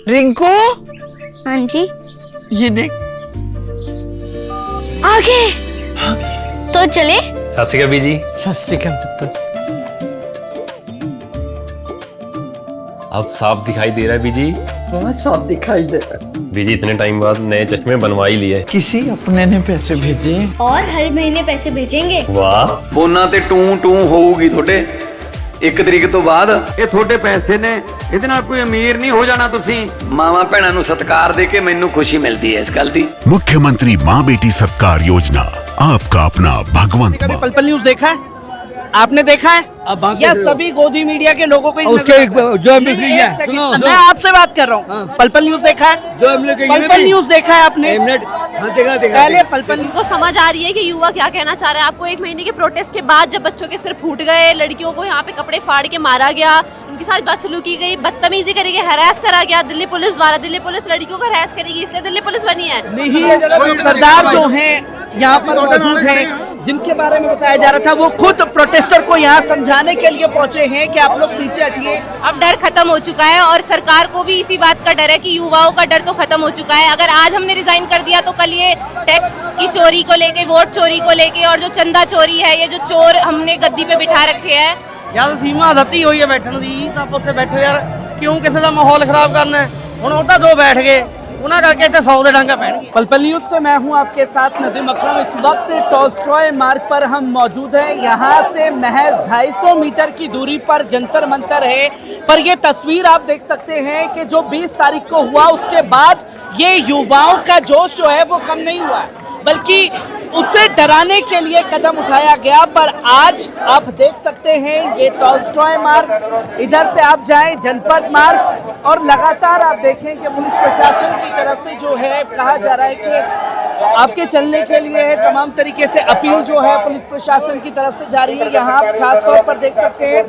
रिंकू, हाँ जी। ये देख। आगे तो चले। सत श्री अकाल बीजी। सत श्री अकाल पुत्र। अब साफ दिखाई दे रहा है बीजी। बहुत साफ दिखाई दे रहा है। बीजी इतने टाइम बाद नए चश्मे बनवा ही लिए। किसी अपने ने पैसे भेजे और हर महीने पैसे भेजेंगे। वाह। ਫੋਨਾਂ ਤੇ ਟੂ ਟੂ ਹੋਊਗੀ ਤੁਹਾਡੇ 1 ਤਰੀਕ ਤੋਂ ਬਾਅਦ। ਇਹ ਤੁਹਾਡੇ ਪੈਸੇ ਨੇ, ਇਹਦੇ ਨਾਲ ਕੋਈ ਅਮੀਰ ਨਹੀਂ ਹੋ ਜਾਣਾ ਤੁਸੀਂ। ਮਾਵਾਂ ਭੈਣਾਂ ਨੂੰ ਸਤਿਕਾਰ ਦੇ ਕੇ ਮੈਨੂੰ ਖੁਸ਼ੀ ਮਿਲਦੀ ਹੈ ਇਸ ਗੱਲ ਦੀ। मुख्यमंत्री माँ बेटी सत्कार योजना, आपका अपना भगवंत। कभी पल पल न्यूज देखा है? आपने देखा है? या सभी गोदी मीडिया के लोगों को जो मैं आपसे बात कर रहा हूँ। पल पल न्यूज देखा है? जो हम लोग पल पल न्यूज देखा है आपने? पहले पल पल को समझ आ रही है कि युवा क्या कहना चाह रहा है। आपको 1 महीने के प्रोटेस्ट के बाद जब बच्चों के सिर फूट गए, लड़कियों को यहाँ पे कपड़े फाड़ के मारा गया, उनके साथ बदसलूकी की गई, बदतमीजी करी गई, हरास करा गया दिल्ली पुलिस द्वारा। दिल्ली पुलिस लड़कियों को हरास करेगी इसलिए दिल्ली पुलिस बनी है। नहीं, सरदार जो हैं यहाँ पर मौजूद हैं, जिनके बारे में बताया जा रहा था, वो खुद प्रोटेस्टर को यहाँ समझाने के लिए पहुंचे हैं कि आप लोग पीछे हटिए। अब डर खत्म हो चुका है और सरकार को भी इसी बात का डर है कि युवाओं का डर तो खत्म हो चुका है। अगर आज हमने रिजाइन कर दिया तो कल ये टैक्स की चोरी को लेके, वोट चोरी को लेके और जो चंदा चोरी है, ये जो चोर हमने गद्दी पे बिठा रखे हैं। ਜਦ ਸੀਮਾ ਦਿੱਤੀ ਹੋਈ ਹੈ ਬੈਠਣ ਦੀ ਤਾਂ ਆਪਾਂ ਉੱਥੇ ਬੈਠੋ ਯਾਰ, ਕਿਉਂ ਕਿਸੇ ਦਾ ਮਾਹੌਲ ਖਰਾਬ ਕਰਨਾ ਹੈ? ਹੁਣ ਉਹ ਤਾਂ 2 बैठ गए, उन्हें करके इतने 100 ਦੇ ਡਾਂਗਾ ਪੈਣਗੇ। पल पल न्यूज से मैं हूं आपके साथ नदीम अकरम। इस वक्त टॉलस्टॉय मार्ग पर हम मौजूद हैं। यहाँ से महज 250 मीटर की दूरी पर जंतर मंतर है। पर ये तस्वीर आप देख सकते हैं कि जो 20 तारीख को हुआ, उसके बाद ये युवाओं का जोश जो है वो कम नहीं हुआ है, बल्कि उसे डराने के लिए कदम उठाया गया। पर आज आप देख सकते हैं ये टॉलस्टॉय मार्ग, इधर से आप जाएं जनपद मार्ग, और लगातार आप देखें कि पुलिस प्रशासन की तरफ से जो है कहा जा रहा है कि आपके चलने के लिए है। तमाम तरीके से अपील जो है पुलिस प्रशासन की तरफ से जारी है। यहाँ आप खास तौर पर देख सकते हैं,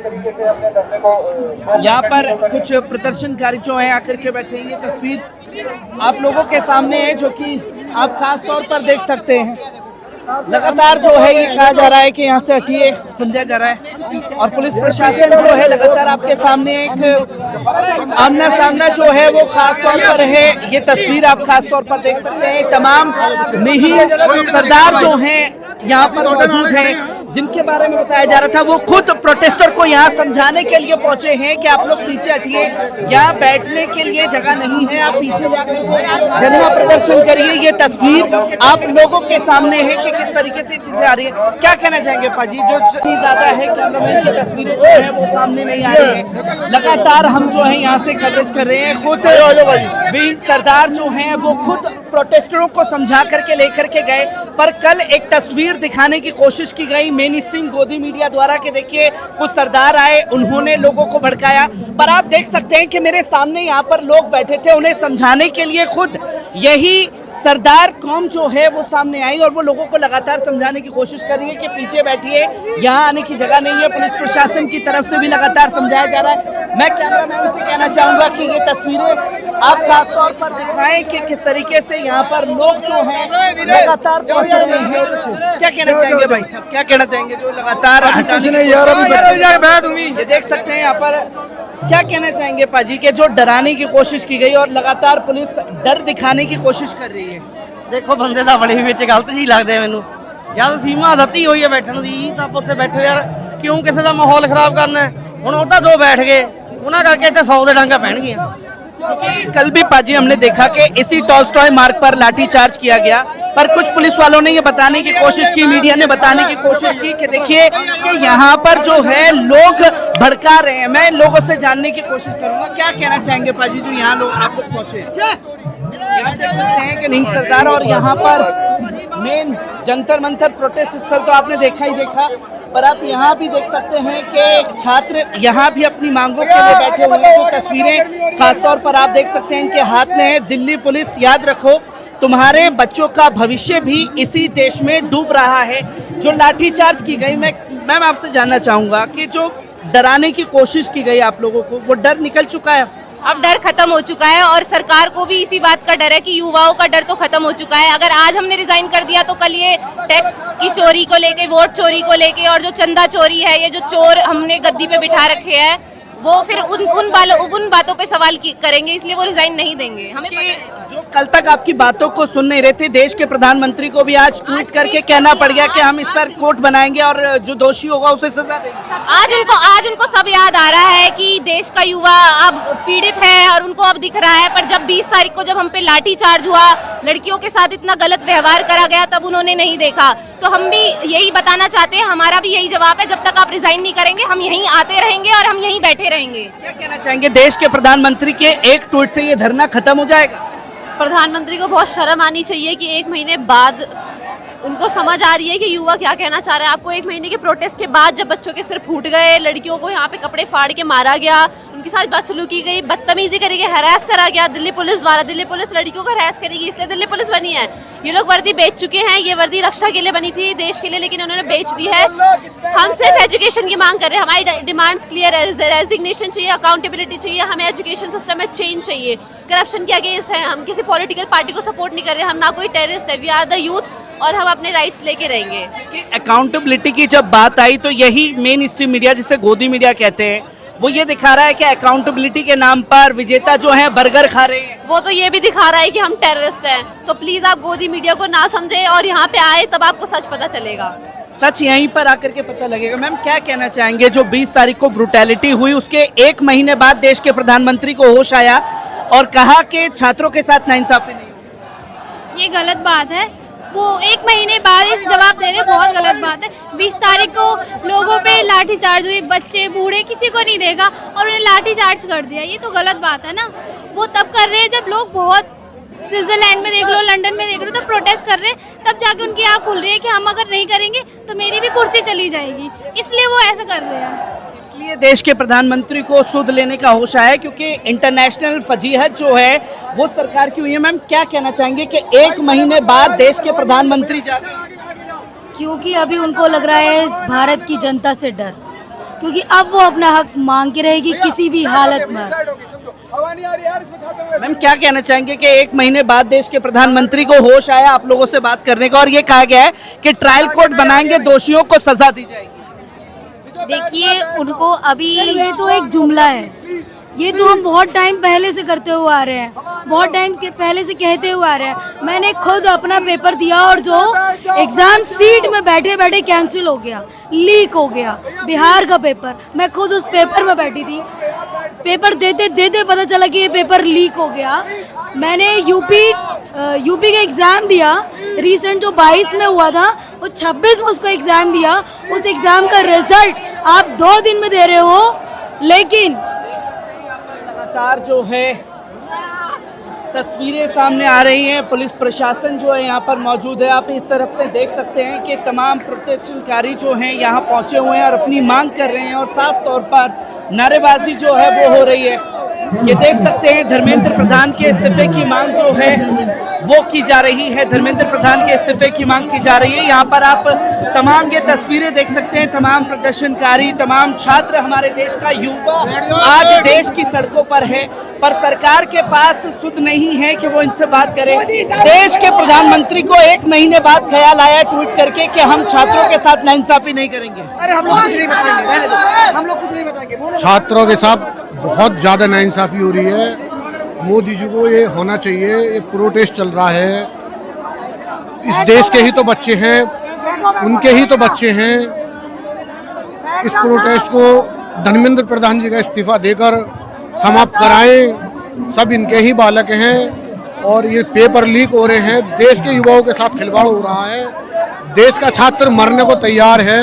यहाँ पर कुछ प्रदर्शनकारी जो हैं आकर के बैठे हैं। ये तस्वीर आप लोगों के सामने है, जो कि आप खास तौर पर देख सकते हैं। लगातार जो है ये कहा जा रहा है कि यहाँ से हटिए, समझा जा रहा है। और पुलिस प्रशासन जो है लगातार आपके सामने एक आमना सामना जो है वो खास तौर पर है। ये तस्वीर आप खास तौर पर देख सकते हैं। तमाम मिहिर सरदार जो हैं यहाँ पर मौजूद हैं, जिनके बारे में बताया जा रहा था, वो खुद प्रोटेस्टर को यहाँ समझाने के लिए पहुंचे हैं कि आप लोग पीछे हटिए, यहाँ बैठने के लिए जगह नहीं है, आप पीछे जाकर धरना प्रदर्शन करिए। ये तस्वीर आप लोगों के सामने है कि किस तरीके से चीजें आ रही है। क्या कहना चाहेंगे पाजी? जो ज्यादा है कैमरामैन की तस्वीरें जो है वो सामने नहीं आ रही है। लगातार हम जो है यहाँ से कवरेज कर रहे हैं। खुद वीर सरदार जो है वो खुद प्रोटेस्टरों को समझा करके लेकर के गए। पर कल एक तस्वीर दिखाने की कोशिश की गई मेन स्ट्रीम गोदी मीडिया द्वारा कि देखिए कुछ सरदार आए, उन्होंने लोगों को भड़काया। पर आप देख सकते हैं कि मेरे सामने यहाँ पर लोग बैठे थे, उन्हें समझाने के लिए खुद यही सरदार कौम जो है वो सामने आई और वो लोगों को लगातार समझाने की कोशिश कर रही है कि पीछे बैठिए, यहाँ आने की जगह नहीं है। पुलिस प्रशासन की तरफ से भी लगातार समझाया जा रहा है। मैं कैमरामैन से कहना चाहूँगा कि ये तस्वीरें आप खास तौर पर दिखाएं कि किस तरीके से यहाँ पर लोग जो हैं लगातार पहुँच रहे हैं। क्या कहना चाहेंगे भाई साहब, क्या कहना चाहेंगे जो लगातार ये देख सकते हैं यहाँ पर? क्या कहना चाहेंगे पाजी के जो डराने की कोशिश की गई और लगातार पुलिस डर दिखाने की कोशिश कर रही है? देखो बंदे ਤਾਂ ਬੜੇ ਵਿੱਚ ਗਲਤ ਜੀ ਲੱਗਦੇ ਆ ਮੈਨੂੰ। ਜਦ ਸੀਮਾ ਦਿੱਤੀ ਹੋਈ ਹੈ ਬੈਠਣ ਦੀ ਤਾਂ ਆਪਾਂ ਉੱਥੇ ਬੈਠੋ ਯਾਰ, ਕਿਉਂ ਕਿਸੇ ਦਾ ਮਾਹੌਲ ਖਰਾਬ करना है? ਹੁਣ ਉਹ ਤਾਂ 2 बैठ गए, उन्हें करके इतने 100 ਦੇ ਡਾਂਗਾ ਪੈਣਗੀਆਂ। कल भी पाजी हमने देखा कि इसी टॉलस्टॉय मार्ग पर लाठीचार्ज किया गया, पर कुछ पुलिस वालों ने ये बताने की कोशिश की, मीडिया ने बताने की कोशिश की कि देखिए कि यहाँ पर जो है लोग भड़का रहे हैं। मैं लोगों से जानने की कोशिश करूंगा, क्या कहना चाहेंगे पाजी जो यहाँ लोग आप लोग पहुंचे? यहाँ देख सकते हैं कि नहीं सरदार, और यहाँ पर मेन जंतर मंतर प्रोटेस्ट स्थल तो आपने देखा ही देखा, पर आप यहाँ भी देख सकते हैं कि छात्र यहाँ भी अपनी मांगों के लिए बैठे हुए हैं। तो तस्वीरें खासतौर पर आप देख सकते हैं इनके हाथ में है। दिल्ली पुलिस, याद रखो तुम्हारे बच्चों का भविष्य भी इसी देश में डूब रहा है। जो लाठीचार्ज की गई, मैं आपसे जानना चाहूँगा कि जो डराने की कोशिश की गई आप लोगों को, वो डर निकल चुका है? अब डर खत्म हो चुका है और सरकार को भी इसी बात का डर है कि युवाओं का डर तो खत्म हो चुका है। अगर आज हमने रिजाइन कर दिया तो कल ये टैक्स की चोरी को लेके, वोट चोरी को लेके और जो चंदा चोरी है, ये जो चोर हमने गद्दी पे बिठा रखे हैं, वो फिर उन बातों पे सवाल करेंगे, इसलिए वो रिजाइन नहीं देंगे। हमें पता है। जो कल तक आपकी बातों को सुन नहीं रहे थे, देश के प्रधानमंत्री को भी आज ट्वीट करके कहना पड़ गया कि हम इस पर कोर्ट बनाएंगे और जो दोषी होगा उसे सजा देंगे। आज उनको सब याद आ रहा है कि देश का युवा अब पीड़ित है और उनको अब दिख रहा है। पर जब 20 तारीख को जब हम पे लाठी चार्ज हुआ, लड़कियों के साथ इतना गलत व्यवहार करा गया, तब उन्होंने नहीं देखा। तो हम भी यही बताना चाहते हैं, हमारा भी यही जवाब है, जब तक आप रिजाइन नहीं करेंगे हम यहीं आते रहेंगे और हम यहीं बैठे रहेंगे। क्या कहना चाहेंगे, देश के प्रधानमंत्री के एक ट्वीट से ये धरना खत्म हो जाएगा? प्रधानमंत्री को बहुत शर्म आनी चाहिए कि 1 महीने बाद उनको समझ आ रही है कि युवा क्या कहना चाह रहा है। आपको 1 महीने के प्रोटेस्ट के बाद जब बच्चों के सिर फूट गए, लड़कियों को यहाँ पे कपड़े फाड़ के मारा गया, उनके साथ बदसलूकी गई, बदतमीजी करी गई, हरास करा गया दिल्ली पुलिस द्वारा। दिल्ली पुलिस लड़कियों को हरास करेगी, इसलिए दिल्ली पुलिस बनी है। ये लोग वर्दी बेच चुके हैं, ये वर्दी रक्षा के लिए बनी थी, देश के लिए, लेकिन उन्होंने बेच दी है। हम सिर्फ एजुकेशन की मांग कर रहे हैं, हमारी डिमांड्स क्लियर है। रेजिग्नेशन चाहिए, अकाउंटेबिलिटी चाहिए, हमें एजुकेशन सिस्टम में चेंज चाहिए। करप्शन के अगेंस्ट है, हम किसी पॉलिटिकल पार्टी को सपोर्ट नहीं कर रहे, हम ना कोई टेररिस्ट है। वी आर द यूथ और हम अपने राइट्स लेके रहेंगे। अकाउंटेबिलिटी की जब बात आई तो यही मेन स्ट्रीम मीडिया, जिसे गोदी मीडिया कहते हैं, वो ये दिखा रहा है कि अकाउंटेबिलिटी के नाम पर विजेता जो है बर्गर खा रहे हैं। वो तो ये भी दिखा रहा है कि हम टेररिस्ट हैं। तो प्लीज आप गोदी मीडिया को ना समझे और यहाँ पे आए, तब आपको सच पता चलेगा। सच यहीं पर आकर के पता लगेगा। मैम क्या कहना चाहेंगे, जो 20 तारीख को ब्रूटैलिटी हुई उसके 1 महीने बाद देश के प्रधानमंत्री को होश आया और कहा कि छात्रों के साथ नाइंसाफी नहीं हुई? ये गलत बात है। वो 1 महीने बाद इस जवाब दे रहे, बहुत गलत बात है। 20 तारीख को लोगों पे लाठीचार्ज हुई, बच्चे बूढ़े किसी को नहीं देखा और उन्हें लाठीचार्ज कर दिया। ये तो गलत बात है ना। वो तब कर रहे हैं जब लोग बहुत, स्विट्जरलैंड में देख लो, लंदन में देख लो, तो प्रोटेस्ट कर रहे हैं, तब जाके उनकी आँख खुल रही है कि हम अगर नहीं करेंगे तो मेरी भी कुर्सी चली जाएगी, इसलिए वो ऐसा कर रहे हैं। इसलिए देश के प्रधानमंत्री को सुध लेने का होश आया, क्योंकि इंटरनेशनल फजीहत जो है वो सरकार की हुई है। मैम क्या कहना चाहेंगे कि 1 महीने बाद देश के प्रधानमंत्री जा रहे हैं? क्योंकि अभी उनको लग रहा है इस भारत की जनता से डर, क्योंकि अब वो अपना हक मांग के रहेगी किसी भी हालत में। मैम क्या कहना चाहेंगे कि 1 महीने बाद देश के प्रधानमंत्री को होश आया आप लोगों से बात करने का और ये कहा गया है कि ट्रायल कोर्ट बनाएंगे, दोषियों को सजा दी जाएगी? देखिए उनको अभी ये तो एक जुमला है, ये तो हम बहुत टाइम पहले से करते हुए आ रहे हैं, बहुत टाइम के पहले से कहते हुए आ रहे हैं। मैंने खुद अपना पेपर दिया और जो एग्जाम सीट में बैठे बैठे कैंसिल हो गया, लीक हो गया, बिहार का पेपर। मैं खुद उस पेपर में बैठी थी, पेपर देते देते पता चला कि ये पेपर लीक हो गया। मैंने यूपी का एग्ज़ाम दिया, रिसेंट जो 22 में हुआ था, वो 26 में उसका एग्ज़ाम दिया। उस एग्ज़ाम का रिजल्ट आप 2 दिन में दे रहे हो, लेकिन लगातार जो है तस्वीरें सामने आ रही हैं। पुलिस प्रशासन जो है यहाँ पर मौजूद है। आप इस तरफ में देख सकते हैं कि तमाम प्रदर्शनकारी जो हैं यहाँ पहुँचे हुए हैं और अपनी मांग कर रहे हैं और साफ तौर पर नारेबाजी जो है वो हो रही है। ये देख सकते हैं धर्मेंद्र प्रधान के इस्तीफे की मांग जो है वो की जा रही है। धर्मेंद्र प्रधान के इस्तीफे की मांग की जा रही है। यहाँ पर आप तमाम ये तस्वीरें देख सकते हैं, तमाम प्रदर्शनकारी, तमाम छात्र, हमारे देश का युवा आज देश की सड़कों पर है, पर सरकार के पास सुध नहीं है कि वो इनसे बात करे। देश के प्रधानमंत्री को 1 महीने बाद ख्याल आया ट्वीट करके कि हम छात्रों के साथ नाइंसाफी नहीं करेंगे। अरे हम लोग कुछ नहीं बताएंगे, हम लोग कुछ नहीं बताएंगे। छात्रों के साथ बहुत ज़्यादा नाइंसाफ़ी हो रही है। मोदी जी को ये होना चाहिए। ये प्रोटेस्ट चल रहा है, इस देश के ही तो बच्चे हैं, उनके ही तो बच्चे हैं। इस प्रोटेस्ट को धर्मेंद्र प्रधान जी का इस्तीफा देकर समाप्त कराएं। सब इनके ही बालक हैं और ये पेपर लीक हो रहे हैं। देश के युवाओं के साथ खिलवाड़ हो रहा है। देश का छात्र मरने को तैयार है,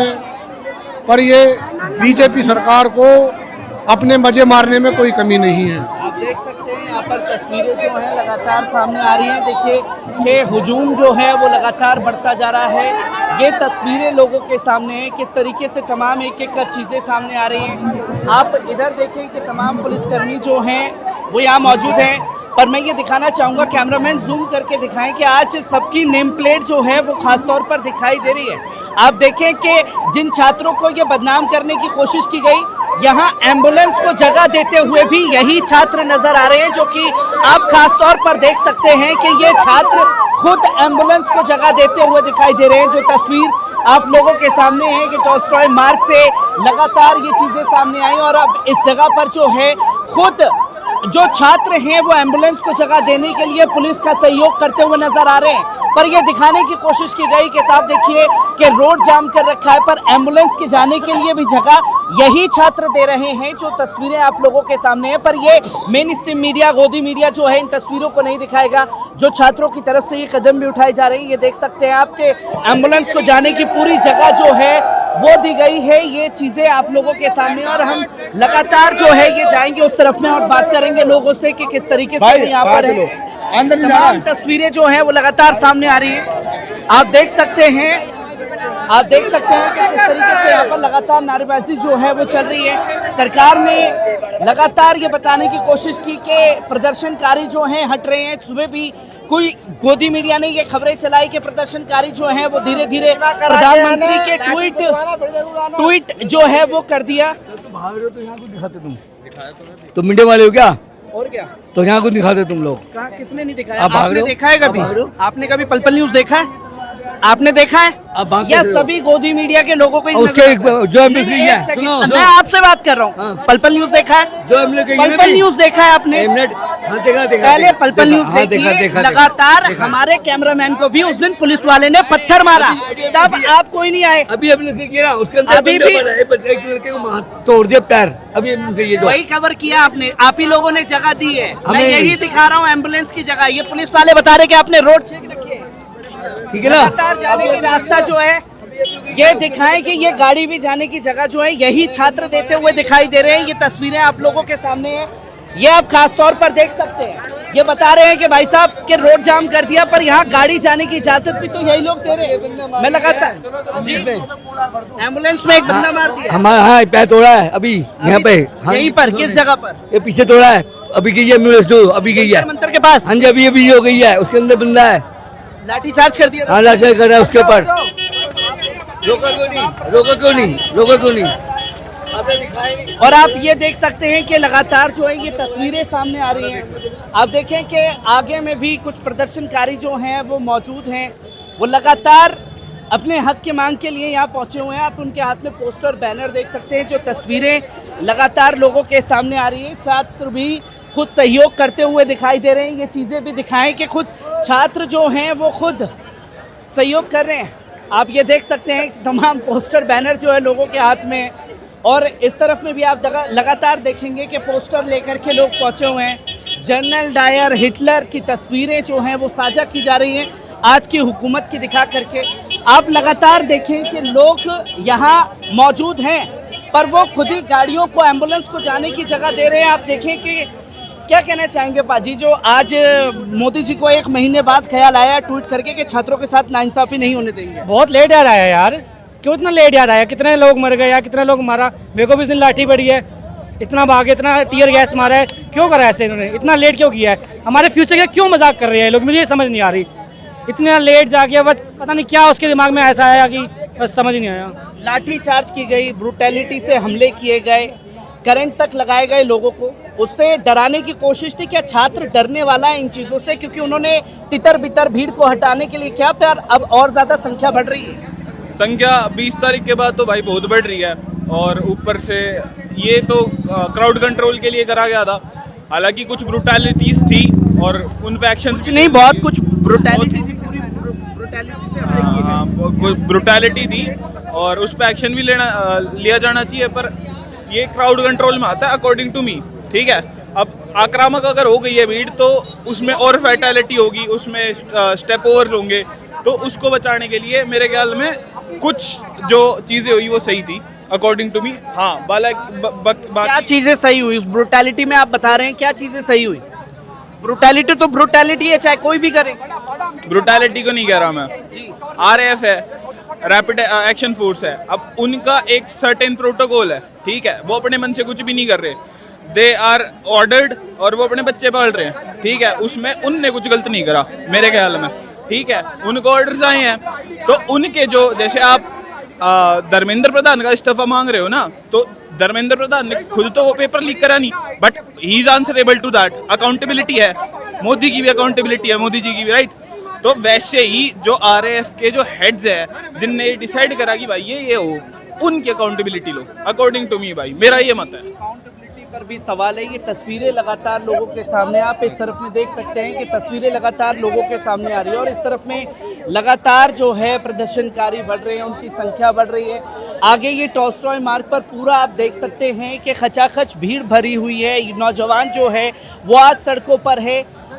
पर ये बीजेपी सरकार को अपने मजे मारने में कोई कमी नहीं है। आप देख सकते हैं यहाँ पर तस्वीरें जो हैं लगातार सामने आ रही हैं। देखिए कि हुजूम जो है वो लगातार बढ़ता जा रहा है। ये तस्वीरें लोगों के सामने हैं, किस तरीके से तमाम एक एक कर चीज़ें सामने आ रही हैं। आप इधर देखें कि तमाम पुलिसकर्मी जो हैं वो यहाँ मौजूद हैं, पर मैं ये दिखाना चाहूँगा, कैमरामैन जूम करके दिखाएं कि आज सबकी नेम प्लेट जो है वो खास तौर पर दिखाई दे रही है। आप देखें कि जिन छात्रों को ये बदनाम करने की कोशिश की गई यहाँ एम्बुलेंस को जगह देते हुए भी यही छात्र नजर आ रहे हैं, जो कि आप खास तौर पर देख सकते हैं कि ये छात्र खुद एम्बुलेंस को जगह देते हुए दिखाई दे रहे हैं। जो तस्वीर आप लोगों के सामने है कि टॉलस्टॉय मार्ग से लगातार ये चीजें सामने आई और अब इस जगह पर जो है खुद जो छात्र हैं वो एम्बुलेंस को जगह देने के लिए पुलिस का सहयोग करते हुए नजर आ रहे हैं। पर ये दिखाने की कोशिश की गई कि साहब देखिए कि रोड जाम कर रखा है, पर एम्बुलेंस के जाने के लिए भी जगह यही छात्र दे रहे हैं। जो तस्वीरें आप लोगों के सामने हैं, पर ये मेन स्ट्रीम मीडिया, गोदी मीडिया जो है इन तस्वीरों को नहीं दिखाएगा। जो छात्रों की तरफ से ये कदम भी उठाई जा रही है, ये देख सकते हैं आपके एम्बुलेंस को जाने की पूरी जगह जो है वो दी गई है। ये चीजें आप लोगों के सामने, और हम लगातार जो है ये जाएंगे उस तरफ में और बात करेंगे लोगों से कि किस तरीके से यहाँ पर है। तमाम तस्वीरें जो हैं वो लगातार सामने आ रही है। आप देख सकते हैं कि किस तरीके से यहाँ पर लगातार नारेबाजी जो है वो चल रही है। सरकार ने लगातार ये बताने की कोशिश की कि प्रदर्शनकारी जो हैं हट रहे हैं। सुबह भी कोई गोदी मीडिया ने ये खबरें चलाई कि प्रदर्शनकारी जो हैं वो धीरे धीरे प्रधानमंत्री के ट्वीट जो है वो कर दिया। तो यहाँ को दिखाते तुम मीडिया वाले हो क्या? और क्या तो यहाँ को दिखाते तुम लोग? कहाँ, किसने नहीं दिखाया? आपने देखा है कभी? आपने कभी पल पल न्यूज देखा है? आपने देखा है? या सभी गोदी मीडिया के लोगों को उसके जो है सुनो, मैं आपसे बात कर रहा हूँ। पल पल न्यूज देखा है? जो पल पल न्यूज देखा है आपने? पहले पल पल न्यूज देखिए। लगातार हमारे कैमरामैन को भी उस दिन पुलिस वाले ने पत्थर मारा, तब आप कोई नहीं आए। अभी उसके अंदर अभी भी एक लड़के को तोड़ दिया पैर। अभी ये जो वही कवर किया आपने, आप ही लोगों ने जगह दी है। मैं यही दिखा रहा हूँ एम्बुलेंस की जगह। ये पुलिस वाले बता रहे कि आपने रोड चेक रखी है, ठीक है ना? लगातार जाने की रास्ता जो है ये दिखाएं कि ये गाड़ी भी जाने की जगह जो है यही छात्र देते हुए दिखाई दे रहे हैं। ये तस्वीरें आप लोगों के सामने हैं, ये आप खास तौर पर देख सकते हैं। ये बता रहे हैं कि भाई साहब के रोड जाम कर दिया, पर यहाँ गाड़ी जाने की इजाजत भी तो यही लोग दे रहे हैं। मैं लगातार एम्बुलेंस में एक बंदा मार दिया। हमारा हाँ पैर तोड़ा है अभी यहाँ पे। यहीं पर किस जगह पर? ये पीछे तोड़ा है, अभी गई है एम्बुलेंस जो अभी गई है मंदिर के पास। हाँ जी, अभी हो गई है। उसके अंदर बंदा है, लाठी चार्ज कर दिया। हाँ लाठी कर रहा है उसके ऊपर। रोका क्यों नहीं? और आप ये देख सकते हैं कि लगातार जो है ये तस्वीरें सामने आ रही हैं। आप देखें कि आगे में भी कुछ प्रदर्शनकारी जो हैं वो मौजूद हैं, वो लगातार अपने हक की मांग के लिए यहाँ पहुँचे हुए हैं। आप उनके हाथ में पोस्टर बैनर देख सकते हैं। जो तस्वीरें लगातार लोगों के सामने आ रही है, छात्र भी खुद सहयोग करते हुए दिखाई दे रहे हैं। ये चीज़ें भी दिखाएं कि खुद छात्र जो हैं वो खुद सहयोग कर रहे हैं। आप ये देख सकते हैं तमाम पोस्टर बैनर जो है लोगों के हाथ में, और इस तरफ में भी आप लगातार देखेंगे कि पोस्टर लेकर के लोग पहुंचे हुए हैं। जनरल डायर, हिटलर की तस्वीरें जो हैं वो साझा की जा रही हैं आज की हुकूमत की दिखा करके। आप लगातार देखें कि लोग यहाँ मौजूद हैं, पर वो खुद ही गाड़ियों को, एम्बुलेंस को जाने की जगह दे रहे हैं। आप देखें कि क्या कहना चाहेंगे पाजी, जो आज मोदी जी को 1 महीने बाद ख्याल आया ट्वीट करके कि छात्रों के साथ नाइंसाफी नहीं होने देंगे? बहुत लेट याद आया यार, क्यों इतना लेट याद आया? कितने लोग मर गए यार, कितने लोग मारा। मेरे को भी इस दिन लाठी पड़ी है, इतना भागे, इतना टीयर गैस मारा है। क्यों करा ऐसे इन्होंने? इतना लेट क्यों किया है? हमारे फ्यूचर का क्यों मजाक कर रहे हैं लोग? मुझे ये समझ नहीं आ रही। इतना लेट जाके बस पता नहीं क्या उसके दिमाग में ऐसा आया कि बस समझ नहीं आया। लाठी चार्ज की गई, ब्रूटैलिटी से हमले किए गए, करंट तक लगाए गए लोगों को। उससे डराने की कोशिश थी। क्या छात्र डरने वाला है इन चीज़ों से? क्योंकि उन्होंने तितर बितर भीड़ को हटाने के लिए क्या, पर अब और ज़्यादा संख्या बढ़ रही है। संख्या 20 तारीख के बाद तो भाई बहुत बढ़ रही है, और ऊपर से ये तो क्राउड कंट्रोल के लिए करा गया था। हालांकि कुछ ब्रूटैलिटीज थी और उन पे एक्शन नहीं, बहुत कुछ ब्रूटैलिटी थी और उस पे एक्शन भी लिया जाना चाहिए, पर ये क्राउड कंट्रोल में आता है अकॉर्डिंग टू मी। ठीक है, अब आक्रामक अगर हो गई है भीड़ तो उसमें और फैटेलिटी होगी, उसमें स्टेप ओवर होंगे, तो उसको बचाने के लिए मेरे ख्याल में कुछ जो चीज़ें हुई वो सही थी अकॉर्डिंग टू मी। हाँ, क्या चीज़ें सही हुई? ब्रूटैलिटी में आप बता रहे हैं क्या चीज़ें सही हुई? ब्रूटैलिटी तो ब्रूटैलिटी है, चाहे कोई भी करे। ब्रूटैलिटी को नहीं कह रहा मैं। RAF है, रैपिड एक्शन फोर्स है, अब उनका एक सर्टेन प्रोटोकॉल है। ठीक है, वो अपने मन से कुछ भी नहीं कर रहे, दे आर ऑर्डर्ड, और वो अपने बच्चे पाल रहे हैं। ठीक है, उसमें उनने कुछ गलत नहीं करा मेरे ख्याल में। ठीक है, उनको ऑर्डर्स आए हैं, तो उनके जो, जैसे आप धर्मेंद्र प्रधान का इस्तीफा मांग रहे हो ना, तो धर्मेंद्र प्रधान ने खुद तो वो पेपर लीक करा नहीं, but he is answerable to that. Accountability है, मोदी की भी अकाउंटेबिलिटी है, मोदी जी की भी, राइट। तो वैसे ही जो RAF के जो हेड्स है जिनने डिसाइड करा कि भाई ये हो, उनकी अकाउंटेबिलिटी लो, अकॉर्डिंग टू मी भाई, मेरा ये मत है। पर भी सवाल है, ये तस्वीरें लगातार लोगों के सामने, आप इस तरफ में देख सकते हैं कि तस्वीरें लगातार लोगों के सामने आ रही है और इस तरफ में लगातार जो है प्रदर्शनकारी बढ़ रहे हैं, उनकी संख्या बढ़ रही है। आगे ये टॉलस्टॉय मार्ग पर पूरा आप देख सकते हैं कि खचाखच भीड़ भरी हुई है। नौजवान जो है वो आज सड़कों पर है।